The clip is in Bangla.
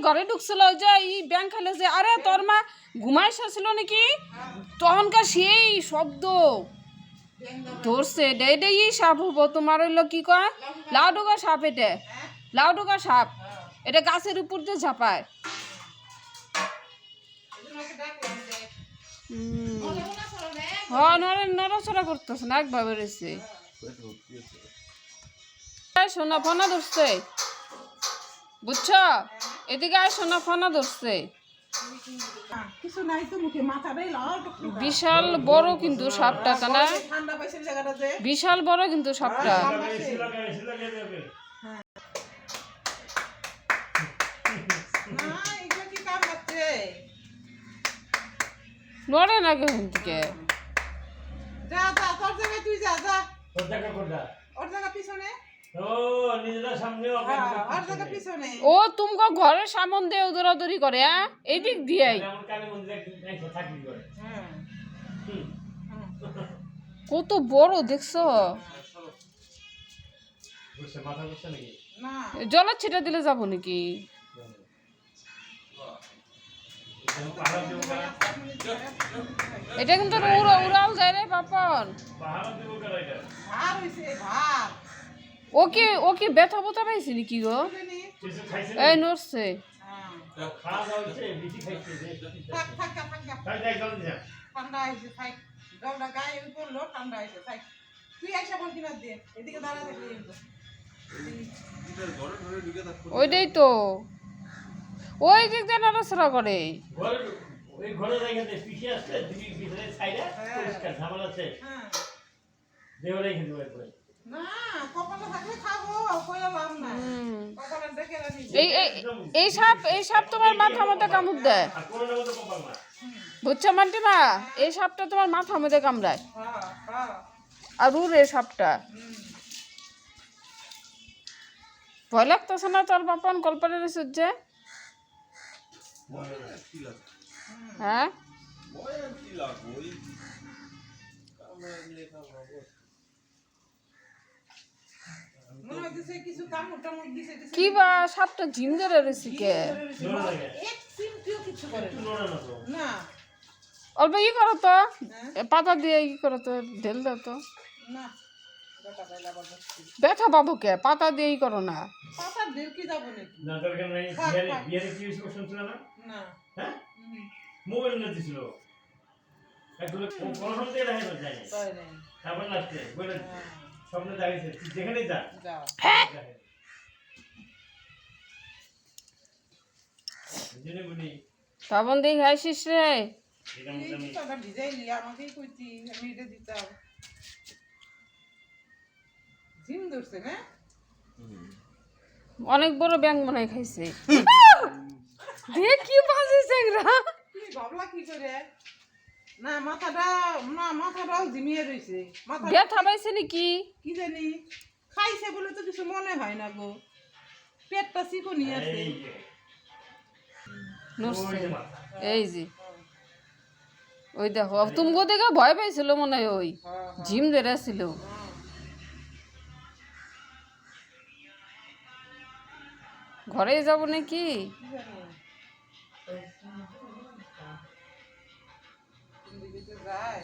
ঘরে ঢুকছিল ওই যে এই ব্যাং খেলে যে আরে তোর মা ঘুমাইছিল নাকি তখনকার সেই শব্দ ধরছে এটাই সাপ হবো তোমার হইলো কি কয় লাউডোকা সাপ এটা লাউডোকা সাপ এটা গাছের উপর দিয়ে ঝাপায় হ্যাঁ নড়াচড়া করতেছে না একভাবে রয়েছে সোনা ফোনা ধরছে বুঝছো এদিকে আর সোনা ফোনা ধরছে বিশাল বড় কিন্তু সাপটা তানা বিশাল বড় কিন্তু সাপটা নড়ে না কেন থেকে ও তুমি ঘরের সামন দিয়ে দৌড়াদৌড়ি করে এই দিক দিয়ে কত বড় দেখছো জলের ছিটা দিলে যাবো নাকি এটা কিন্তু উড়াল যায় রে পাপন ও কি ব্যথা ব্যথা পাইছে নাকি গো এই নড়ছে ওইটাই তো ওই দিক দিয়ে নড়াচড়া করে এই সাপ তোমার মাথা মধ্যে কামড় দেয় বুঝছো মানটি মা এই সাপটা তোমার মাথা মধ্যে কামড়ায় আর উড়ে সাপটা ভয় লাগতেছে না তোর বাপন কল্পনার সূর্যে হ্যাঁ কি বা সাপটা ঝিম ধরে রয়েছে কে অল্প ই করো তো পাতা দিয়ে ই করো তো ঢেল দাও তো ব্যথা পাবো কে পাতা দিয়ে ই করো না তখন দেখি আসিস রে অনেক বড় ব্যাং মনে হয় খাইছে কি বাজে চ্যাংরা না মাথাটাও ঝিমিয়ে রয়েছে ব্যথা পাইছে নাকি কি জানি খাইছে বলে তো কিছু মনে হয় না গো পেটটা চিকনি আছে এই যে ওই দেখো তুমি দেখে ভয় পাইছিল মনে হয় ওই ঝিম ধরে ছিল ঘরে যাব নাকি যায়